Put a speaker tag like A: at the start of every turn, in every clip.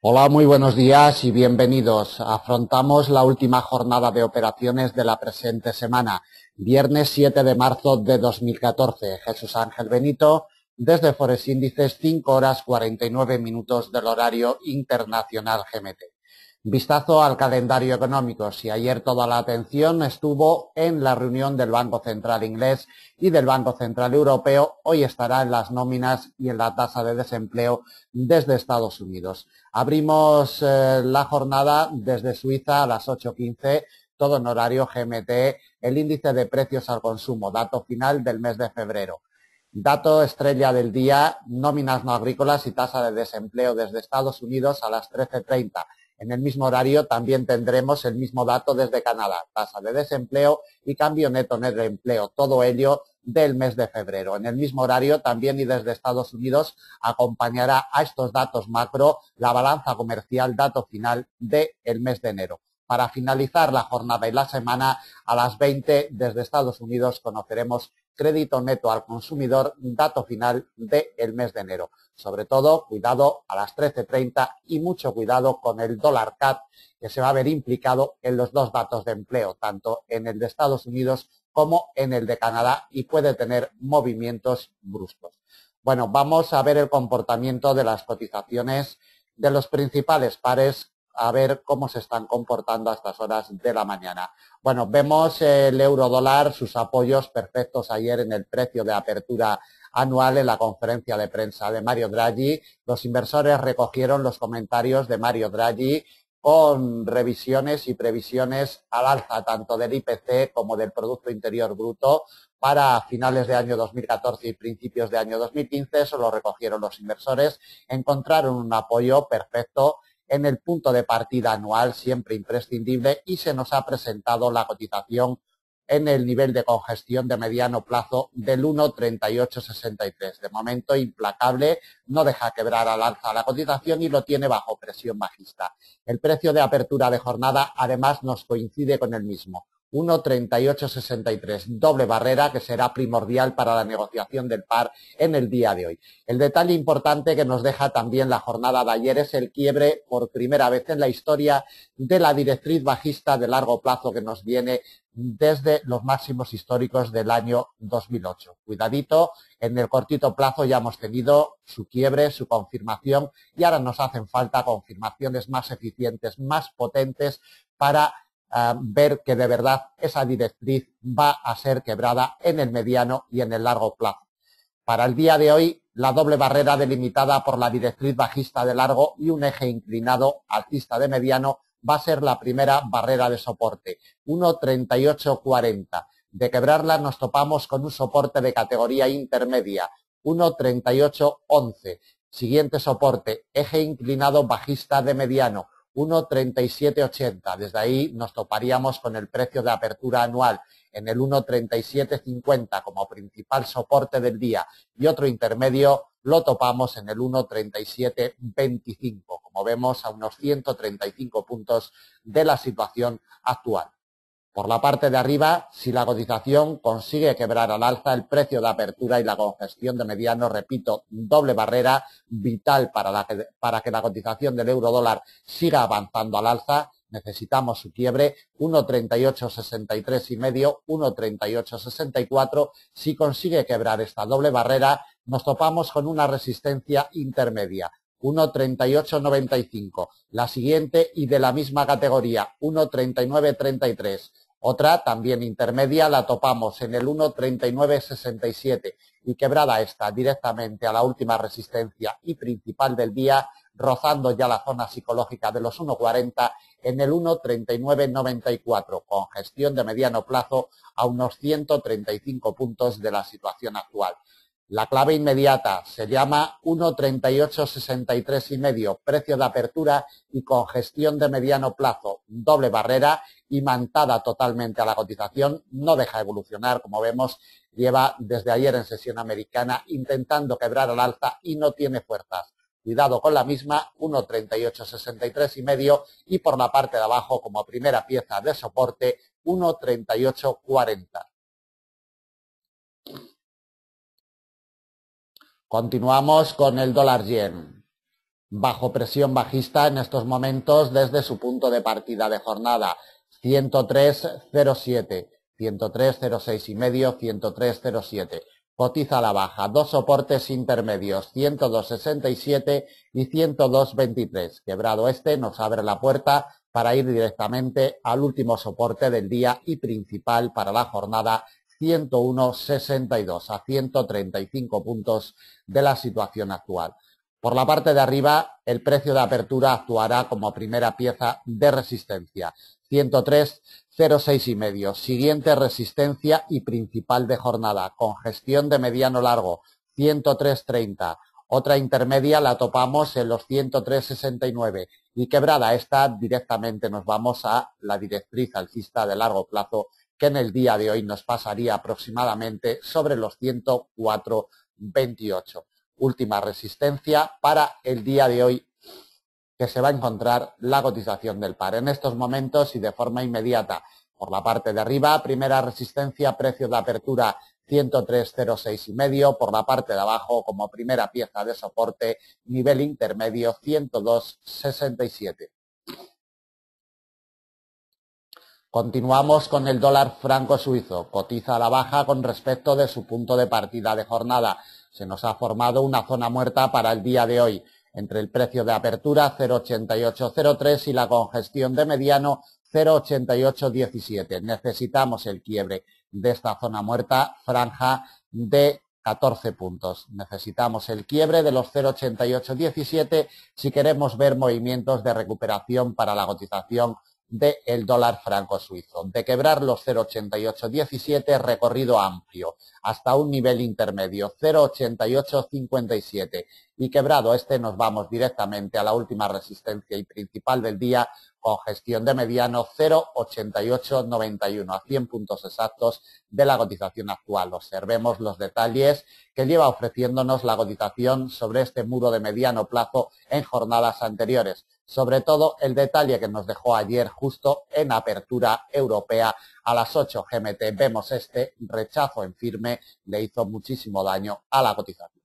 A: Hola, muy buenos días y bienvenidos. Afrontamos la última jornada de operaciones de la presente semana, viernes 7 de marzo de 2014. Jesús Ángel Benito, desde Forex Índices, 5 horas 49 minutos del horario internacional GMT. Vistazo al calendario económico. Si ayer toda la atención estuvo en la reunión del Banco Central inglés y del Banco Central Europeo, hoy estará en las nóminas y en la tasa de desempleo desde Estados Unidos. Abrimos la jornada desde Suiza a las 8:15, todo en horario GMT, el índice de precios al consumo, dato final del mes de febrero. Dato estrella del día, nóminas no agrícolas y tasa de desempleo desde Estados Unidos a las 13:30. En el mismo horario también tendremos el mismo dato desde Canadá, tasa de desempleo y cambio neto de empleo, todo ello del mes de febrero. En el mismo horario también y desde Estados Unidos acompañará a estos datos macro la balanza comercial, dato final del mes de enero. Para finalizar la jornada y la semana, a las 20 desde Estados Unidos conoceremos crédito neto al consumidor, dato final del mes de enero. Sobre todo, cuidado a las 13:30 y mucho cuidado con el dólar CAD, que se va a ver implicado en los dos datos de empleo, tanto en el de Estados Unidos como en el de Canadá, y puede tener movimientos bruscos. Bueno, vamos a ver el comportamiento de las cotizaciones de los principales pares, a ver cómo se están comportando a estas horas de la mañana. Bueno, vemos el euro dólar, sus apoyos perfectos ayer en el precio de apertura anual en la conferencia de prensa de Mario Draghi. Los inversores recogieron los comentarios de Mario Draghi con revisiones y previsiones al alza tanto del IPC como del Producto Interior Bruto para finales de año 2014 y principios de año 2015. Eso lo recogieron los inversores. Encontraron un apoyo perfecto en el punto de partida anual, siempre imprescindible, y se nos ha presentado la cotización en el nivel de congestión de mediano plazo del 1,3863. De momento implacable, no deja quebrar al alza la cotización y lo tiene bajo presión bajista. El precio de apertura de jornada además nos coincide con el mismo. 1,3863, doble barrera que será primordial para la negociación del par en el día de hoy. El detalle importante que nos deja también la jornada de ayer es el quiebre por primera vez en la historia de la directriz bajista de largo plazo que nos viene desde los máximos históricos del año 2008. Cuidadito, en el cortito plazo ya hemos tenido su quiebre, su confirmación, y ahora nos hacen falta confirmaciones más eficientes, más potentes para ver que de verdad esa directriz va a ser quebrada en el mediano y en el largo plazo. Para el día de hoy, la doble barrera delimitada por la directriz bajista de largo y un eje inclinado alcista de mediano va a ser la primera barrera de soporte, 1,3840. De quebrarla nos topamos con un soporte de categoría intermedia, 1,3811. Siguiente soporte, eje inclinado bajista de mediano, 1,3780. Desde ahí nos toparíamos con el precio de apertura anual en el 1,3750 como principal soporte del día, y otro intermedio lo topamos en el 1,3725, como vemos, a unos 135 puntos de la situación actual. Por la parte de arriba, si la cotización consigue quebrar al alza el precio de apertura y la congestión de mediano, repito, doble barrera vital para que la cotización del euro dólar siga avanzando al alza, necesitamos su quiebre, 1,3863 y medio, 1,3864. Si consigue quebrar esta doble barrera, nos topamos con una resistencia intermedia, 1,3895. La siguiente y de la misma categoría, 1,3933. Otra, también intermedia, la topamos en el 1,3967 y quebrada esta directamente a la última resistencia y principal del día, rozando ya la zona psicológica de los 1,40 en el 1,3994, con gestión de mediano plazo a unos 135 puntos de la situación actual. La clave inmediata se llama 1,3863 y medio, precio de apertura y congestión de mediano plazo, doble barrera, imantada totalmente a la cotización, no deja evolucionar, como vemos, lleva desde ayer en sesión americana intentando quebrar al alza y no tiene fuerzas. Cuidado con la misma, 1,3863 y medio, y por la parte de abajo como primera pieza de soporte, 1,3840. Continuamos con el dólar yen. bajo presión bajista en estos momentos desde su punto de partida de jornada, 103.07, 103.06 y medio, 103.07. Cotiza a la baja, dos soportes intermedios, 102.67 y 102.23. Quebrado este, nos abre la puerta para ir directamente al último soporte del día y principal para la jornada, 101.62, a 135 puntos de la situación actual. Por la parte de arriba, el precio de apertura actuará como primera pieza de resistencia, 103.06 y medio. Siguiente resistencia y principal de jornada, congestión de mediano largo, 103.30. Otra intermedia la topamos en los 103.69 y quebrada esta directamente nos vamos a la directriz alcista de largo plazo que en el día de hoy nos pasaría aproximadamente sobre los 104.28. Última resistencia para el día de hoy que se va a encontrar la cotización del par. En estos momentos y de forma inmediata, por la parte de arriba, primera resistencia, precio de apertura 103.06 y medio, por la parte de abajo como primera pieza de soporte, nivel intermedio 102.67. Continuamos con el dólar franco suizo, cotiza a la baja con respecto de su punto de partida de jornada. Se nos ha formado una zona muerta para el día de hoy, entre el precio de apertura 0,8803 y la congestión de mediano 0,8817. Necesitamos el quiebre de esta zona muerta, franja de 14 puntos. Necesitamos el quiebre de los 0,8817 si queremos ver movimientos de recuperación para la cotización del dólar franco suizo. De quebrar los 0,8817, recorrido amplio hasta un nivel intermedio 0,8857 y quebrado este nos vamos directamente a la última resistencia y principal del día, congestión de mediano 0,8891 a 100 puntos exactos de la cotización actual. Observemos los detalles que lleva ofreciéndonos la cotización sobre este muro de mediano plazo en jornadas anteriores. Sobre todo el detalle que nos dejó ayer justo en apertura europea a las 8 GMT. Vemos este rechazo en firme, le hizo muchísimo daño a la cotización.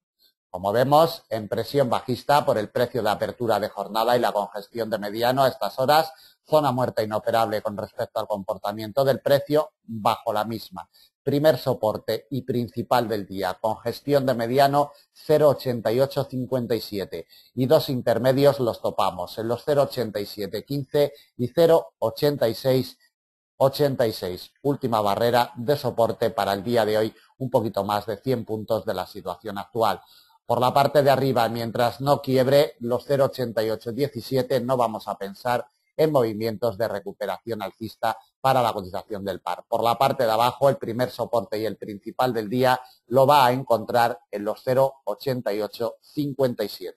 A: Como vemos, en presión bajista por el precio de apertura de jornada y la congestión de mediano a estas horas, zona muerta inoperable con respecto al comportamiento del precio bajo la misma. Primer soporte y principal del día, congestión de mediano 0,8857 y dos intermedios los topamos en los 0,8715 y 0,8686. Última barrera de soporte para el día de hoy, un poquito más de 100 puntos de la situación actual. Por la parte de arriba, mientras no quiebre los 0,8817, no vamos a pensar en movimientos de recuperación alcista para la cotización del par. Por la parte de abajo, el primer soporte y el principal del día lo va a encontrar en los 0,8857.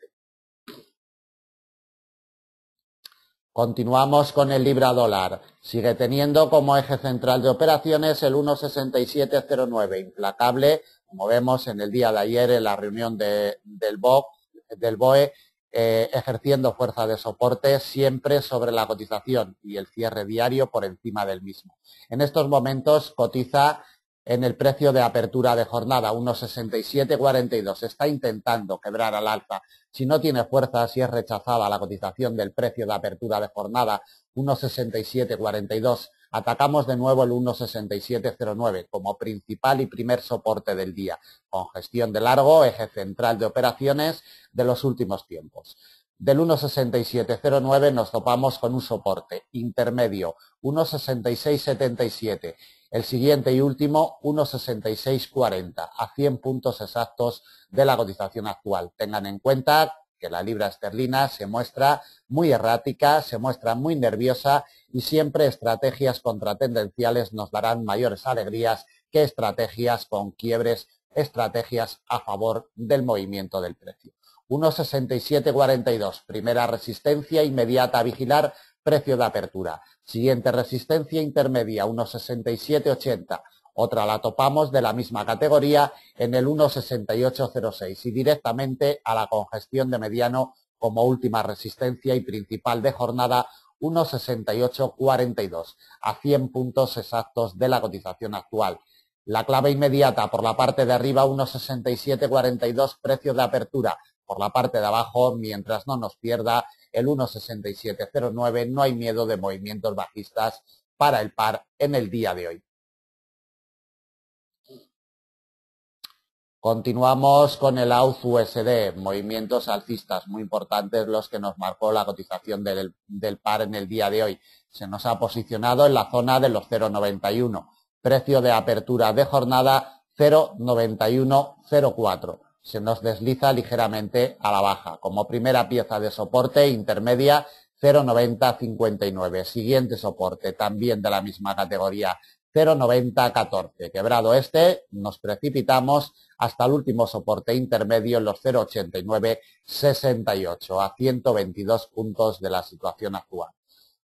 A: Continuamos con el libra dólar. Sigue teniendo como eje central de operaciones el 1,6709, implacable, como vemos en el día de ayer en la reunión del BOE, ejerciendo fuerza de soporte siempre sobre la cotización y el cierre diario por encima del mismo. En estos momentos cotiza en el precio de apertura de jornada 1,6742. Está intentando quebrar al alza. Si no tiene fuerza, si es rechazada la cotización del precio de apertura de jornada 1,6742, atacamos de nuevo el 1,6709 como principal y primer soporte del día, con gestión de largo, eje central de operaciones de los últimos tiempos. Del 1,6709 nos topamos con un soporte intermedio 1,6677. El siguiente y último 1,6640 a 100 puntos exactos de la cotización actual. Tengan en cuenta que la libra esterlina se muestra muy errática, se muestra muy nerviosa y siempre estrategias contratendenciales nos darán mayores alegrías que estrategias con quiebres, estrategias a favor del movimiento del precio. 1,6742, primera resistencia inmediata a vigilar, precio de apertura. Siguiente resistencia intermedia, 1,6780. Otra la topamos de la misma categoría en el 1,6806 y directamente a la congestión de mediano como última resistencia y principal de jornada 1,6842 a 100 puntos exactos de la cotización actual. La clave inmediata por la parte de arriba 1,6742 precio de apertura, Por la parte de abajo, mientras no nos pierda el 1,6709, no hay miedo de movimientos bajistas para el par en el día de hoy. Continuamos con el AUD-USD, movimientos alcistas muy importantes los que nos marcó la cotización del par en el día de hoy. Se nos ha posicionado en la zona de los 0,91, precio de apertura de jornada 0,9104. Se nos desliza ligeramente a la baja. Como primera pieza de soporte intermedia 0,9059. Siguiente soporte también de la misma categoría 0,9014. Quebrado este, nos precipitamos hasta el último soporte intermedio en los 0,8968, a 122 puntos de la situación actual.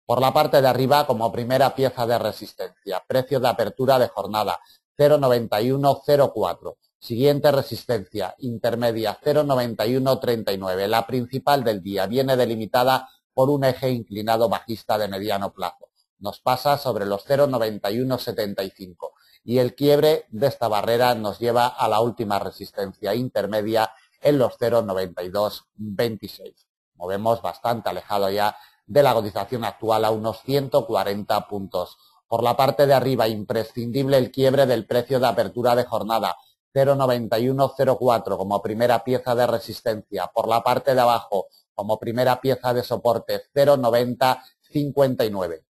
A: Por la parte de arriba, como primera pieza de resistencia, precio de apertura de jornada 0,9104. Siguiente resistencia intermedia 0,9139. La principal del día viene delimitada por un eje inclinado bajista de mediano plazo. Nos pasa sobre los 0,9175 y el quiebre de esta barrera nos lleva a la última resistencia intermedia en los 0,9226. Movemos bastante alejado ya de la cotización actual a unos 140 puntos. Por la parte de arriba, imprescindible el quiebre del precio de apertura de jornada 0,9104 como primera pieza de resistencia. Por la parte de abajo, como primera pieza de soporte 0,9059.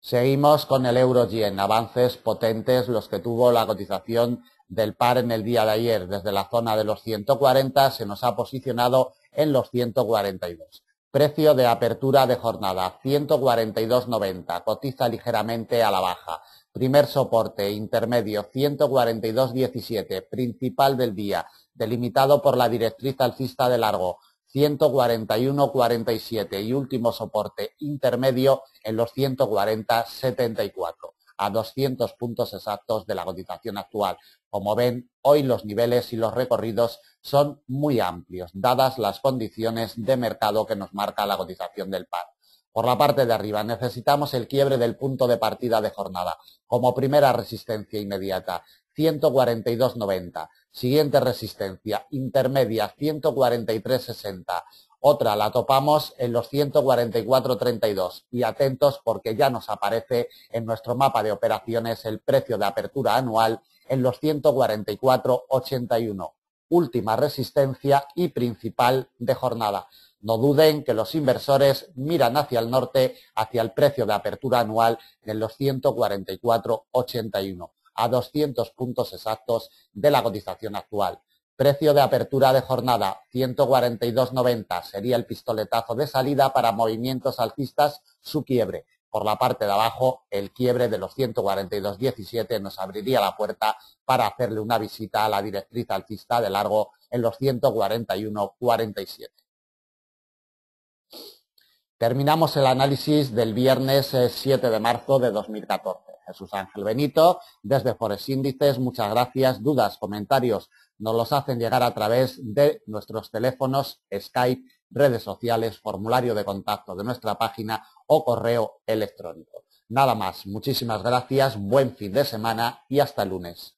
A: Seguimos con el euro-yen, avances potentes los que tuvo la cotización del par en el día de ayer. Desde la zona de los 140 se nos ha posicionado en los 142. Precio de apertura de jornada 142.90, cotiza ligeramente a la baja. Primer soporte intermedio 142.17, principal del día, delimitado por la directriz alcista de largo 141.47 y último soporte intermedio en los 140.74, a 200 puntos exactos de la cotización actual. Como ven, hoy los niveles y los recorridos son muy amplios, dadas las condiciones de mercado que nos marca la cotización del par. Por la parte de arriba necesitamos el quiebre del punto de partida de jornada, como primera resistencia inmediata, 142.90. Siguiente resistencia, intermedia, 143.60. Otra la topamos en los 144.32 y atentos porque ya nos aparece en nuestro mapa de operaciones el precio de apertura anual en los 144.81. Última resistencia y principal de jornada. No duden que los inversores miran hacia el norte, hacia el precio de apertura anual en los 144.81, a 200 puntos exactos de la cotización actual. Precio de apertura de jornada 142.90 sería el pistoletazo de salida para movimientos alcistas, su quiebre. Por la parte de abajo, el quiebre de los 142.17 nos abriría la puerta para hacerle una visita a la directriz alcista de largo en los 141.47. Terminamos el análisis del viernes 7 de marzo de 2014. Jesús Ángel Benito, desde Forex Índices, muchas gracias. Dudas, comentarios, nos los hacen llegar a través de nuestros teléfonos, Skype, redes sociales, formulario de contacto de nuestra página o correo electrónico. Nada más, muchísimas gracias, buen fin de semana y hasta el lunes.